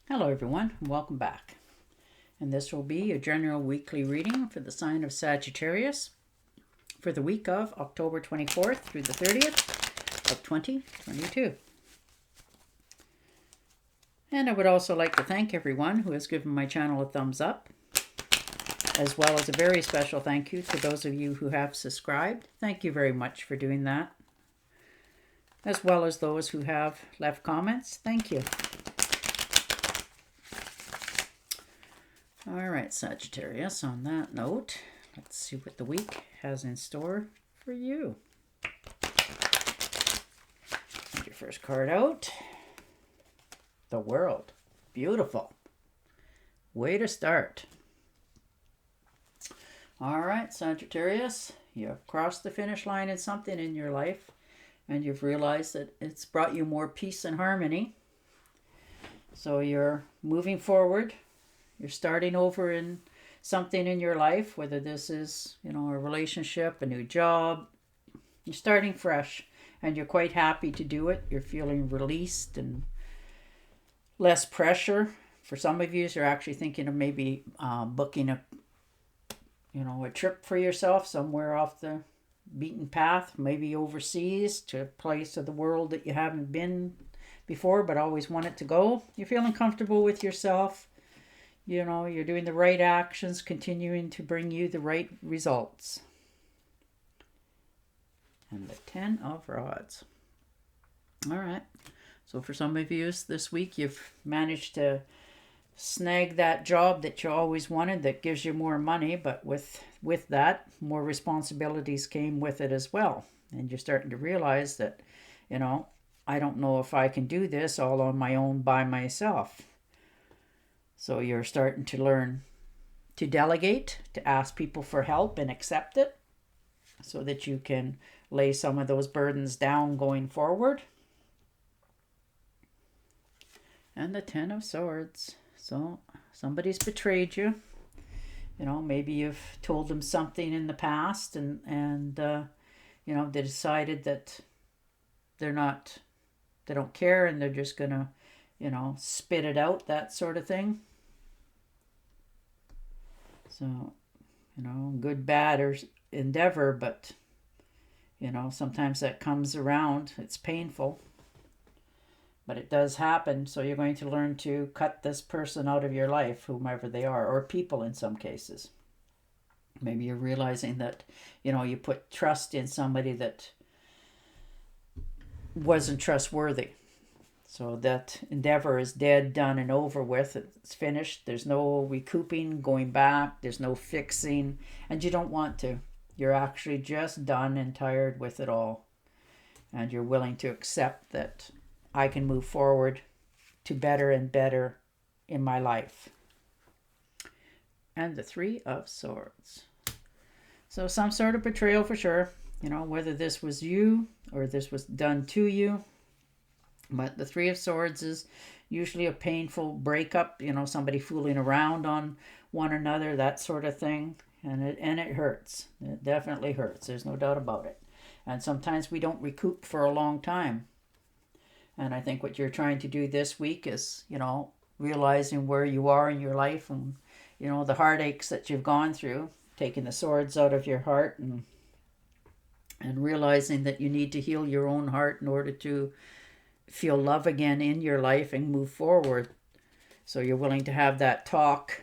Hello everyone, and welcome back. And this will be a general weekly reading for the sign of Sagittarius for the week of October 24th through the 30th of 2022. And I would also like to thank everyone who has given my channel a thumbs up, as well as a very special thank you to those of you who have subscribed. Thank you very much for doing that, as well as those who have left comments. Thank you. All right, Sagittarius, on that note, let's see what the week has in store for you. Get your first card out. The World. Beautiful. Way to start. All right, Sagittarius, you've crossed the finish line in something in your life, and you've realized that it's brought you more peace and harmony. So you're moving forward. You're starting over in something in your life, whether this is, a relationship, a new job. You're starting fresh, and you're quite happy to do it. You're feeling released and less pressure. For some of you, you're actually thinking of maybe booking a trip for yourself somewhere off the beaten path, maybe overseas to a place of the world that you haven't been before but always wanted to go. You're feeling comfortable with yourself. You're doing the right actions, continuing to bring you the right results. And the 10 of Rods. All right. So for some of you this week, you've managed to snag that job that you always wanted that gives you more money, but with that, more responsibilities came with it as well. And you're starting to realize that, I don't know if I can do this all on my own by myself. So you're starting to learn to delegate, to ask people for help and accept it so that you can lay some of those burdens down going forward. And the 10 of Swords. So somebody's betrayed you. Maybe you've told them something in the past and they decided that they don't care and they're just going to, spit it out, that sort of thing. So, good, bad, or endeavor, but, sometimes that comes around. It's painful, but it does happen. So you're going to learn to cut this person out of your life, whomever they are, or people in some cases. Maybe you're realizing that, you put trust in somebody that wasn't trustworthy. So that endeavor is dead, done, and over with. It's finished. There's no recouping, going back. There's no fixing. And you don't want to. You're actually just done and tired with it all. And you're willing to accept that I can move forward to better and better in my life. And the 3 of Swords. So some sort of betrayal for sure. Whether this was you or this was done to you. But the 3 of Swords is usually a painful breakup, somebody fooling around on one another, that sort of thing. And it hurts. It definitely hurts. There's no doubt about it. And sometimes we don't recoup for a long time. And I think what you're trying to do this week is, realizing where you are in your life and, the heartaches that you've gone through, taking the swords out of your heart and realizing that you need to heal your own heart in order to feel love again in your life and move forward. So you're willing to have that talk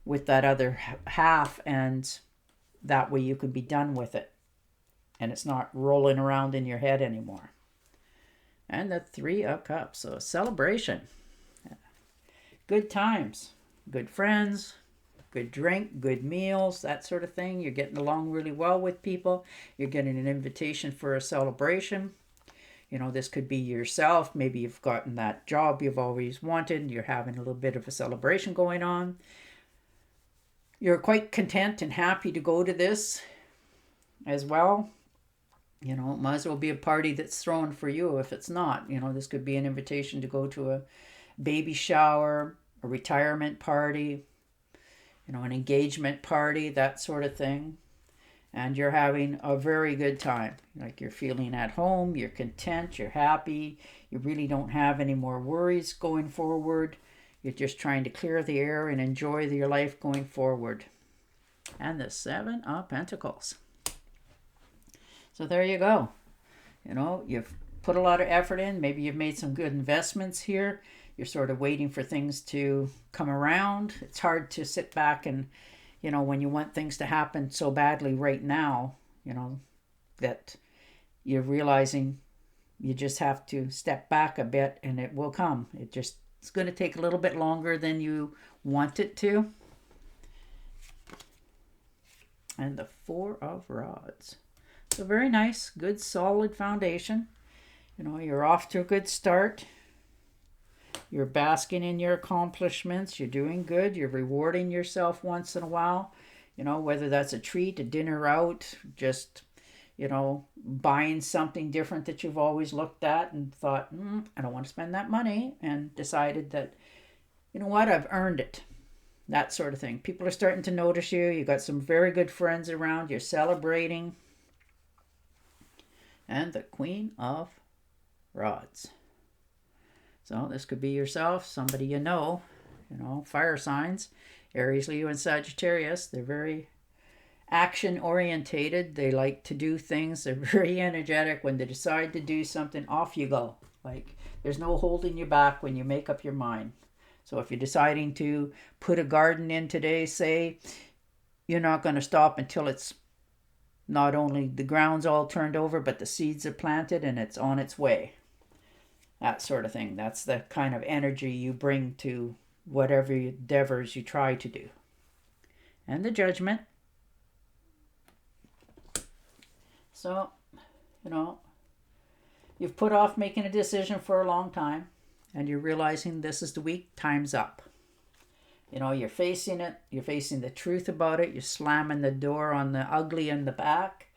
with that other half, and that way you can be done with it and it's not rolling around in your head anymore. And the 3 of Cups. So celebration, good times, good friends, good drink, good meals, that sort of thing. You're getting along really well with people. You're getting an invitation for a celebration. This could be yourself. Maybe you've gotten that job you've always wanted. You're having a little bit of a celebration going on. You're quite content and happy to go to this as well. It might as well be a party that's thrown for you if it's not. This could be an invitation to go to a baby shower, a retirement party, an engagement party, that sort of thing. And you're having a very good time. Like you're feeling at home, you're content, you're happy, You really don't have any more worries going forward. You're just trying to clear the air and enjoy your life going forward. And the 7 of Pentacles. So there you go. You know, you've put a lot of effort in. Maybe you've made some good investments here. You're sort of waiting for things to come around. It's hard to sit back and, you know, when you want things to happen so badly right now, you know, that you're realizing you just have to step back a bit and it will come. It's going to take a little bit longer than you want it to. And the 4 of Rods. So very nice, good, solid foundation. You know, you're off to a good start. You're basking in your accomplishments. You're doing good. You're rewarding yourself once in a while. You know, whether that's a treat, a dinner out, just, you know, buying something different that you've always looked at and thought, I don't want to spend that money, and decided that, you know what, I've earned it. That sort of thing. People are starting to notice you. You've got some very good friends around. You're celebrating. And the Queen of Rods. So this could be yourself, somebody you know, fire signs, Aries, Leo, and Sagittarius. They're very action orientated. They like to do things. They're very energetic. When they decide to do something, off you go. Like, there's no holding you back when you make up your mind. So if you're deciding to put a garden in today, say, you're not going to stop until it's not only the ground's all turned over, but the seeds are planted and it's on its way. That sort of thing. That's the kind of energy you bring to whatever endeavors you try to do. And the Judgment. So, you know, you've put off making a decision for a long time, and you're realizing this is the week, time's up. You know, you're facing it, you're facing the truth about it, you're slamming the door on the ugly in the back,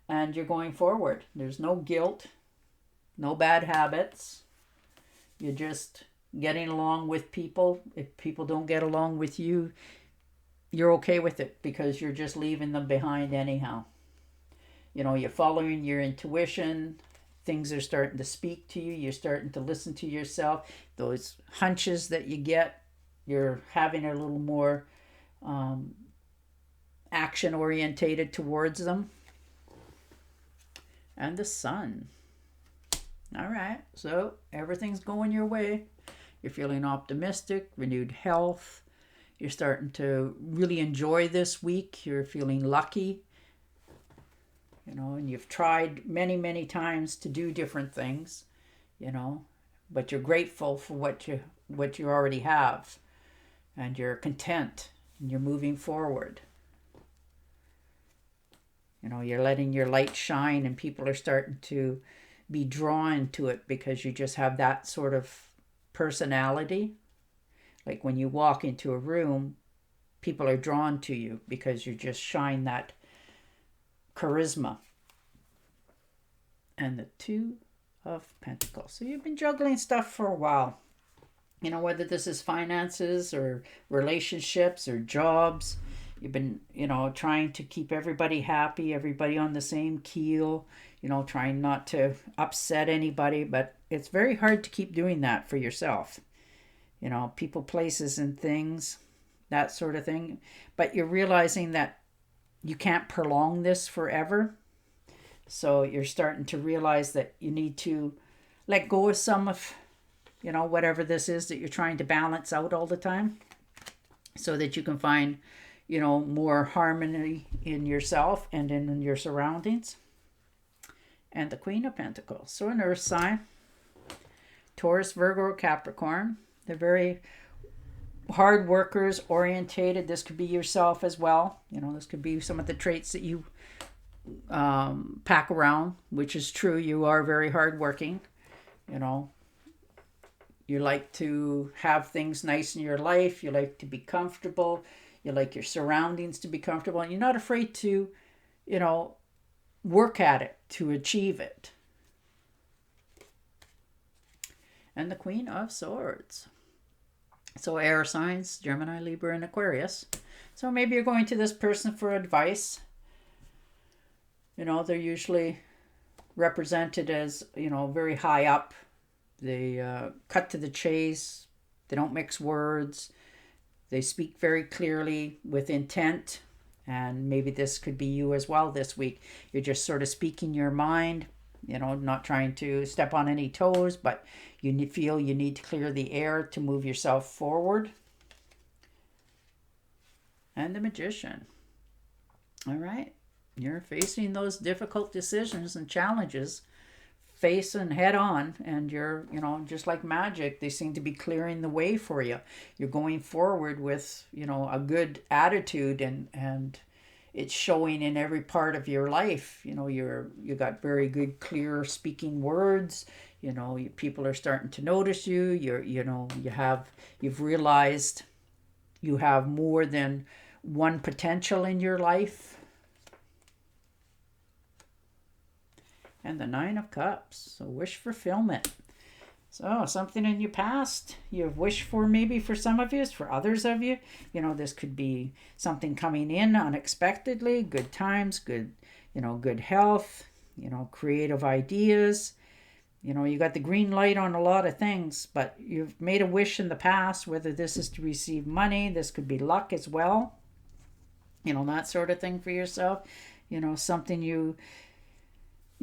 and you're going forward. There's no guilt, no bad habits. You're just getting along with people. If people don't get along with you, you're okay with it because you're just leaving them behind anyhow. You know, you're following your intuition. Things are starting to speak to you. You're starting to listen to yourself. Those hunches that you get, you're having a little more action orientated towards them. And the Sun. All right, so everything's going your way. You're feeling optimistic, renewed health. You're starting to really enjoy this week. You're feeling lucky. You know, and you've tried many, many times to do different things, you know, but you're grateful for what you already have, and you're content, and you're moving forward. You know, you're letting your light shine, and people are starting to be drawn to it because you just have that sort of personality. Like when you walk into a room, people are drawn to you because you just shine that charisma. And the 2 of Pentacles. So you've been juggling stuff for a while. You know, whether this is finances or relationships or jobs. You've been, you know, trying to keep everybody happy, everybody on the same keel, you know, trying not to upset anybody. But it's very hard to keep doing that for yourself. You know, people, places, and things, that sort of thing. But you're realizing that you can't prolong this forever. So you're starting to realize that you need to let go of some of, you know, whatever this is that you're trying to balance out all the time, so that you can find, you know, more harmony in yourself and in your surroundings. And the Queen of Pentacles. So an earth sign, Taurus, Virgo, Capricorn. They're very hard workers, orientated. This could be yourself as well. You know, this could be some of the traits that you pack around, which is true. You are very hardworking. You know, you like to have things nice in your life. You like to be comfortable. You like your surroundings to be comfortable. And you're not afraid to, you know, work at it to achieve it. And the Queen of Swords. So air signs, Gemini, Libra, and Aquarius. So maybe you're going to this person for advice. You know, they're usually represented as, you know, very high up They cut to the chase. They don't mix words. They speak very clearly with intent. And maybe this could be you as well this week. You're just sort of speaking your mind, not trying to step on any toes, but you feel you need to clear the air to move yourself forward. And the Magician. All right. You're facing those difficult decisions and challenges, facing head on, and you're, just like magic, they seem to be clearing the way for you. You're going forward with, a good attitude, and it's showing in every part of your life. You got very good, clear speaking words. People are starting to notice you. You've realized you have more than one potential in your life. And the Nine of Cups. So wish fulfillment. So something in your past you've wished for, maybe for some of you, for others of you. This could be something coming in unexpectedly, good times, good health, creative ideas. You got the green light on a lot of things, but you've made a wish in the past, whether this is to receive money, this could be luck as well. That sort of thing for yourself. Something you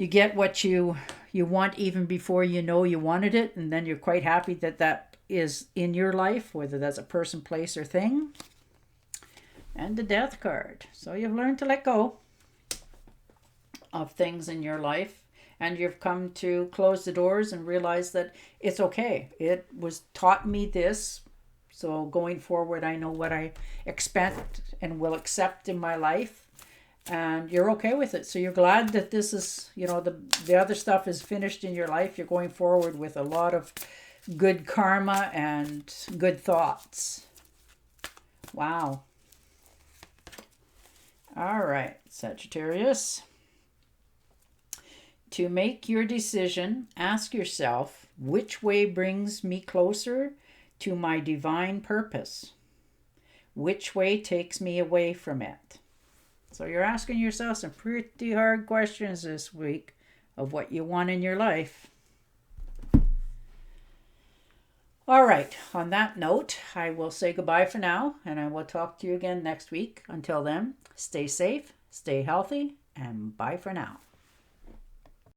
get what you want even before you wanted it, and then you're quite happy that is in your life, whether that's a person, place, or thing. And the Death card. So you've learned to let go of things in your life, and you've come to close the doors and realize that it's okay. It was taught me this, so going forward I know what I expect and will accept in my life. And you're okay with it. So you're glad that this is, the other stuff is finished in your life. You're going forward with a lot of good karma and good thoughts. Wow. All right, Sagittarius. To make your decision, ask yourself, which way brings me closer to my divine purpose? Which way takes me away from it? So you're asking yourself some pretty hard questions this week of what you want in your life. All right, on that note, I will say goodbye for now, and I will talk to you again next week. Until then, stay safe, stay healthy, and bye for now.